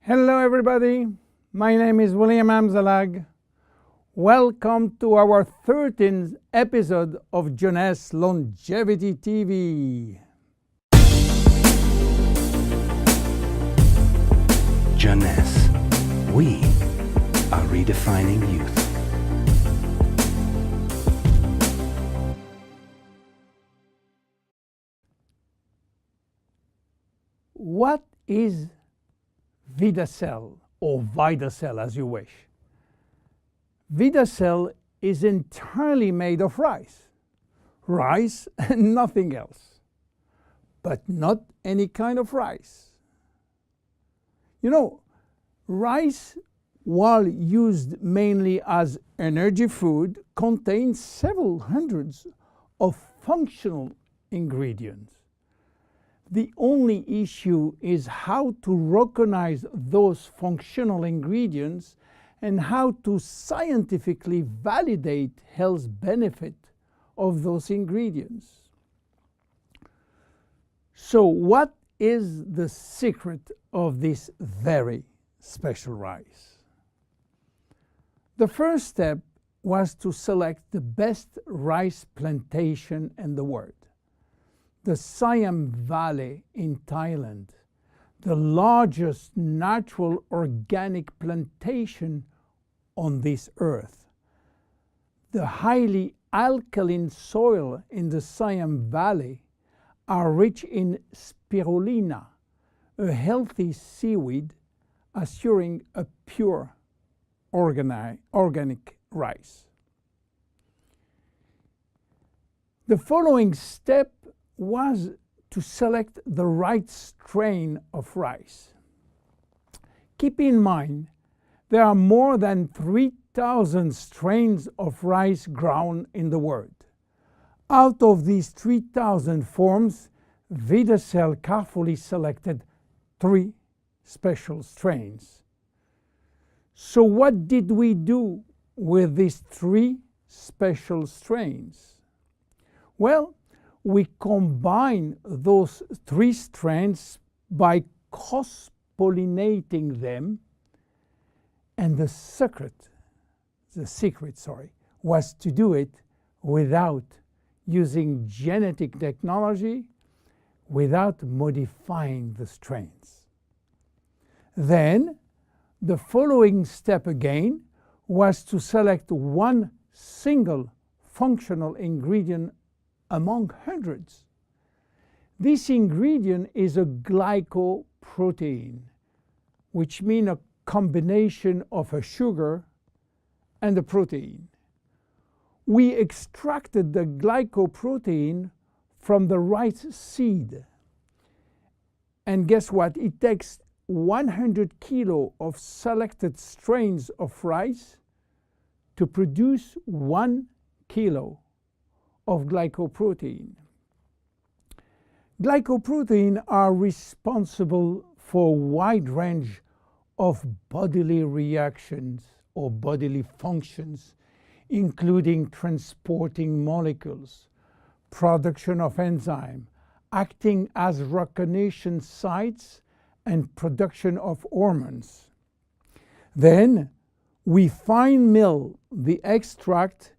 Hello everybody, my name is William Amzalag. Welcome to our 13th episode of Jeunesse Longevity TV. Jeunesse, we are redefining youth. What is Vidacell, or Vidacell as you wish? Vidacell is entirely made of rice. Rice and nothing else. But not any kind of rice. You know, rice, while used mainly as energy food, contains several hundreds of functional ingredients. The only issue is how to recognize those functional ingredients and how to scientifically validate health benefit of those ingredients. So what is the secret of this very special rice? The first step was to select the best rice plantation in the world. The Siam Valley in Thailand, the largest natural organic plantation on this earth. The highly alkaline soil in the Siam Valley are rich in spirulina, a healthy seaweed assuring a pure organic rice. The following step was to select the right strain of rice. Keep in mind, there are more than 3,000 strains of rice grown in the world. Out of these 3,000 forms, Vidacell carefully selected 3 special strains. So what did we do with these 3 special strains? Well, we combine those 3 strains by cross-pollinating them, and the secret was to do it without using genetic technology, without modifying the strains. Then, the following step again was to select one single functional ingredient among hundreds. This ingredient is a glycoprotein, which means a combination of a sugar and a protein. We extracted the glycoprotein from the rice seed. And guess what? It takes 100 kilo of selected strains of rice to produce 1 kilo of glycoprotein. Glycoprotein are responsible for a wide range of bodily reactions or bodily functions, including transporting molecules, production of enzyme, acting as recognition sites, and production of hormones. Then we fine mill the extract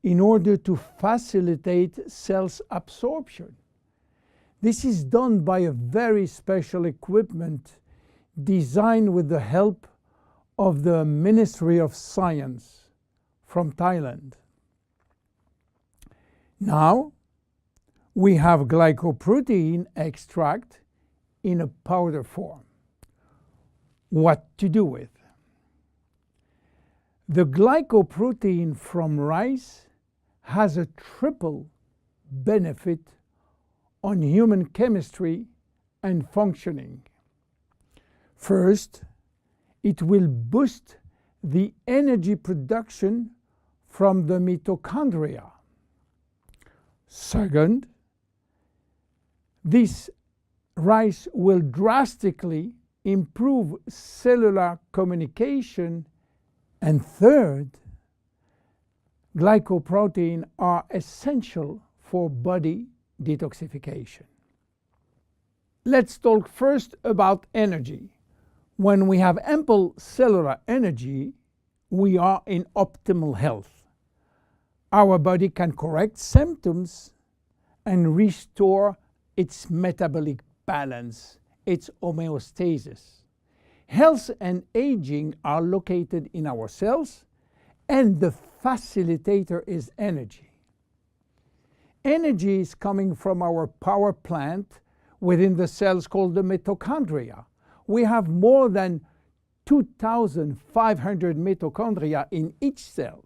in order to facilitate cells absorption. This is done by a very special equipment designed with the help of the Ministry of Science from Thailand. Now we have glycoprotein extract in a powder form. What to do with? The glycoprotein from rice has a triple benefit on human chemistry and functioning. First, it will boost the energy production from the mitochondria. Second, this rice will drastically improve cellular communication. And third, glycoprotein are essential for body detoxification. Let's talk first about energy. When we have ample cellular energy, we are in optimal health. Our body can correct symptoms and restore its metabolic balance, its homeostasis. Health and aging are located in our cells, and the facilitator is energy. Energy is coming from our power plant within the cells called the mitochondria. We have more than 2,500 mitochondria in each cell.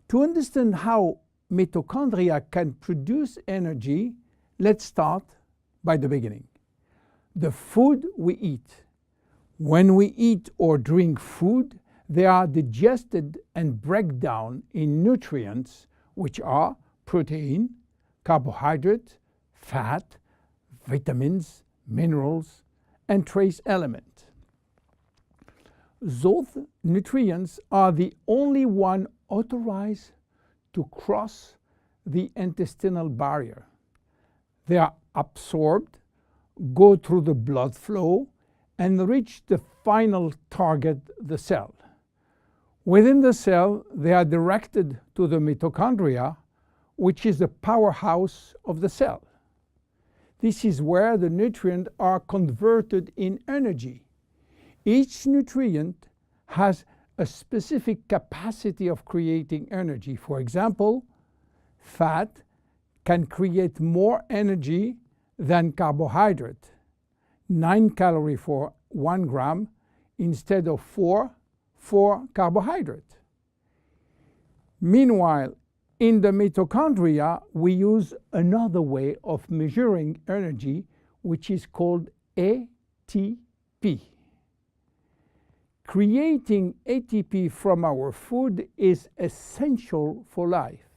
To understand how mitochondria can produce energy, let's start by the beginning. The food we eat. When we eat or drink food, they are digested and break down in nutrients, which are protein, carbohydrate, fat, vitamins, minerals, and trace elements. Those nutrients are the only one authorized to cross the intestinal barrier. They are absorbed, go through the blood flow, and reach the final target, the cell. Within the cell, they are directed to the mitochondria, which is the powerhouse of the cell. This is where the nutrients are converted in energy. Each nutrient has a specific capacity of creating energy. For example, fat can create more energy than carbohydrate, 9 calories for 1 gram instead of 4 for carbohydrate. Meanwhile, in the mitochondria, we use another way of measuring energy, which is called ATP. Creating ATP from our food is essential for life.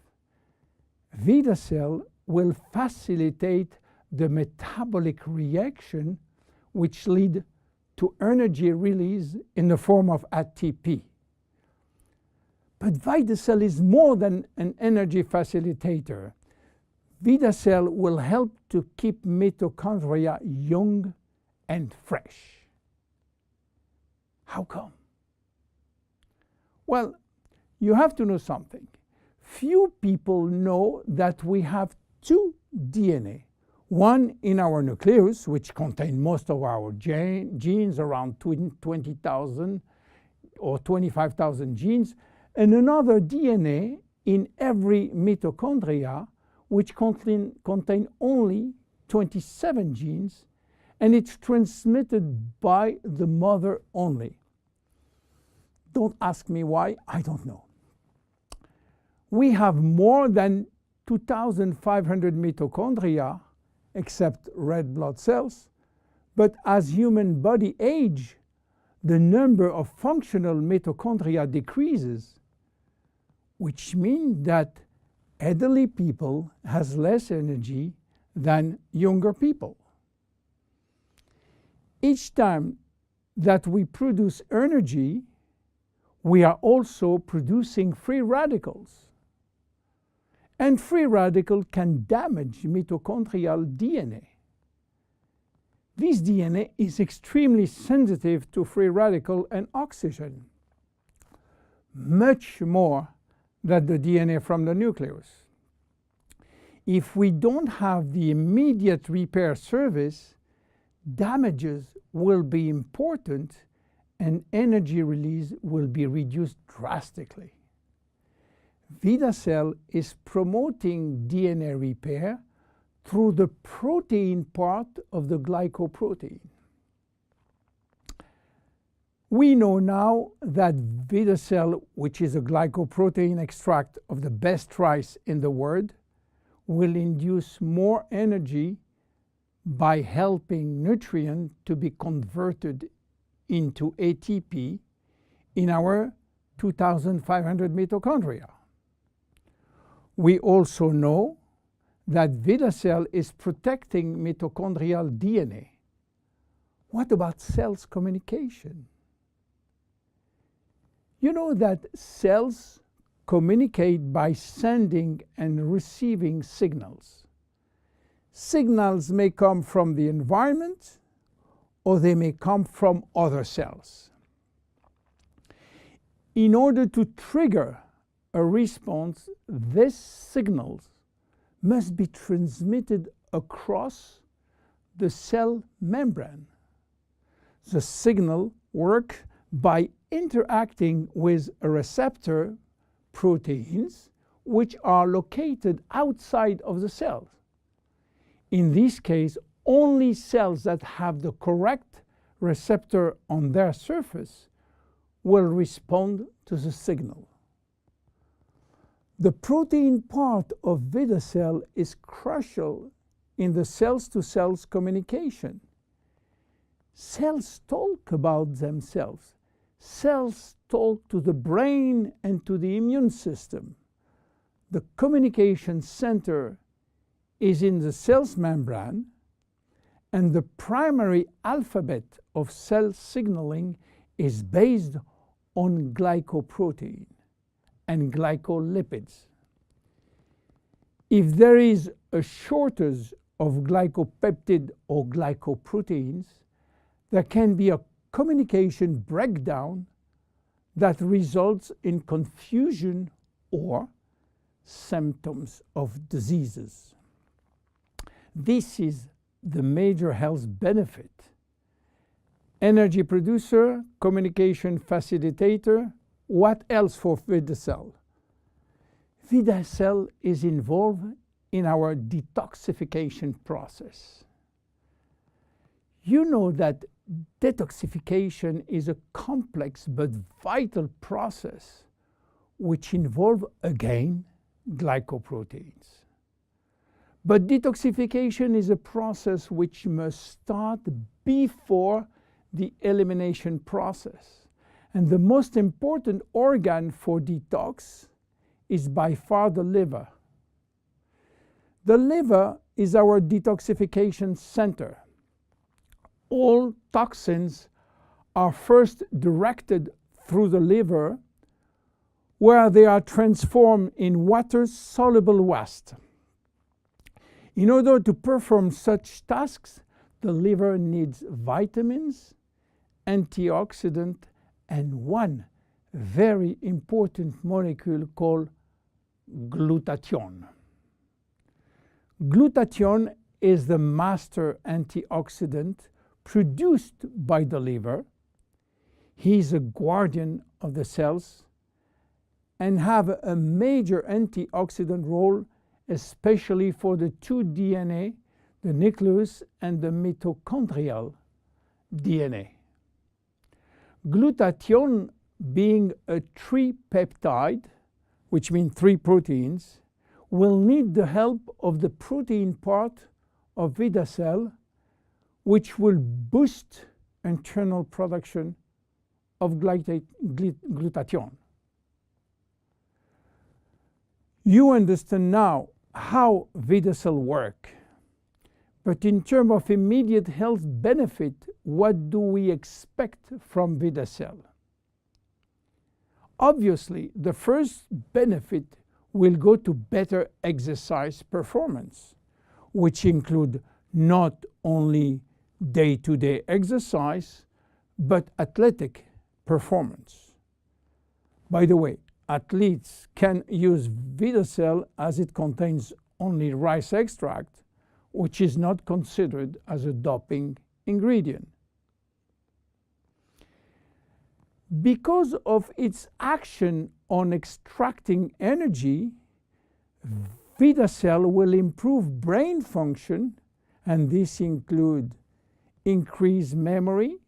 Vidacell will facilitate the metabolic reaction which lead to energy release in the form of ATP. But Vidacell is more than an energy facilitator. Vidacell will help to keep mitochondria young and fresh. How come? Well, you have to know something. Few people know that we have two DNA. One in our nucleus, which contains most of our genes, around 20,000 or 25,000 genes, and another DNA in every mitochondria, which contain only 27 genes, and it's transmitted by the mother only. Don't ask me why, I don't know. We have more than 2,500 mitochondria, except red blood cells, but as human body age, the number of functional mitochondria decreases, which means that elderly people has less energy than younger people. Each time that we produce energy, we are also producing free radicals. And free radical can damage mitochondrial DNA. This DNA is extremely sensitive to free radical and oxygen, much more than the DNA from the nucleus. If we don't have the immediate repair service, damages will be important and energy release will be reduced drastically. Vidacell is promoting DNA repair through the protein part of the glycoprotein. We know now that Vidacell, which is a glycoprotein extract of the best rice in the world, will induce more energy by helping nutrients to be converted into ATP in our 2,500 mitochondria. We also know that Vidacell is protecting mitochondrial DNA. What about cells communication? You know that cells communicate by sending and receiving signals. Signals may come from the environment or they may come from other cells. In order to trigger a response, these signals must be transmitted across the cell membrane. The signal works by interacting with a receptor proteins which are located outside of the cell. In this case, only cells that have the correct receptor on their surface will respond to the signal. The protein part of Vidacell is crucial in the cells-to-cells communication. Cells talk about themselves. Cells talk to the brain and to the immune system. The communication center is in the cell's membrane, and the primary alphabet of cell signaling is based on glycoprotein and glycolipids. If there is a shortage of glycopeptide or glycoproteins, there can be a communication breakdown that results in confusion or symptoms of diseases. This is the major health benefit. Energy producer, communication facilitator. What else for Vidacell? Vidacell is involved in our detoxification process. You know that detoxification is a complex but vital process which involves, again, glycoproteins. But detoxification is a process which must start before the elimination process. And the most important organ for detox is by far the liver. The liver is our detoxification center. All toxins are first directed through the liver, where they are transformed in water-soluble waste. In order to perform such tasks, the liver needs vitamins, antioxidants, and one very important molecule called glutathione. Glutathione is the master antioxidant produced by the liver. He is a guardian of the cells and have a major antioxidant role, especially for the two DNA, the nucleus and the mitochondrial DNA. Glutathione, being a tripeptide, which means 3 proteins, will need the help of the protein part of Vidacell, which will boost internal production of glutathione. You understand now how Vidacell works. But in terms of immediate health benefit, what do we expect from Vidacell? Obviously, the first benefit will go to better exercise performance, which include not only day-to-day exercise, but athletic performance. By the way, athletes can use Vidacell as it contains only rice extract, which is not considered as a doping ingredient. Because of its action on extracting energy, Vidacell will improve brain function, and this includes increased memory,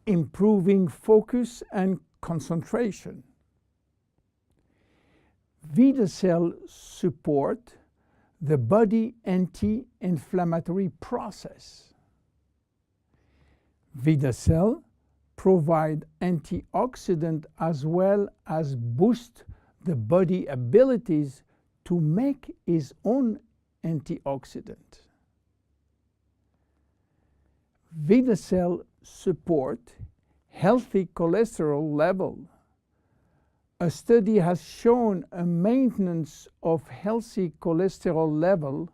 improving focus and concentration. Vidacell supports the body anti-inflammatory process. Vidacell provide antioxidant as well as boost the body abilities to make its own antioxidant. Vidacell support healthy cholesterol level. A study has shown a maintenance of healthy cholesterol level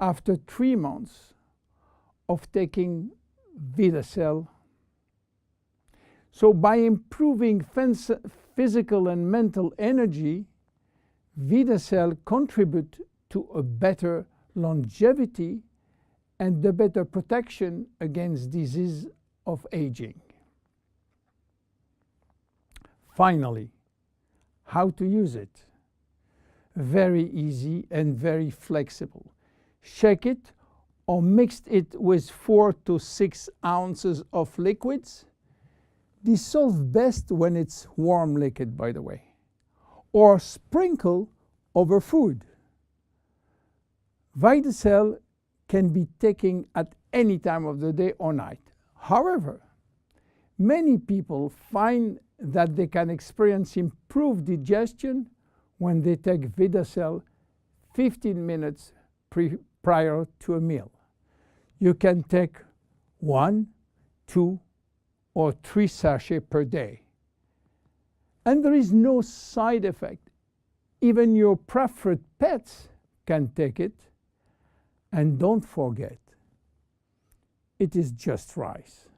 after 3 months of taking Vidacell. So by improving physical and mental energy, Vidacell contribute to a better longevity and the better protection against disease of aging. Finally, how to use it? Very easy and very flexible. Shake it or mix it with 4 to 6 ounces of liquids. Dissolve best when it's warm liquid, by the way, or sprinkle over food. Vidacell can be taken at any time of the day or night. However, many people find that they can experience improved digestion when they take Vidacell 15 minutes prior to a meal. You can take 1, 2, or 3 sachets per day. And there is no side effect. Even your preferred pets can take it. And don't forget, it is just rice.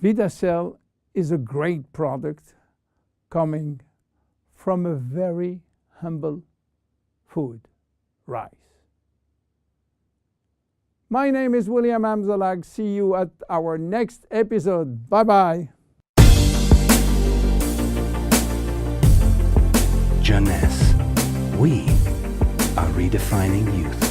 Vidacell is a great product coming from a very humble food, rice. My name is William Amzalag. See you at our next episode. Bye-bye. Jeunesse. We are redefining youth.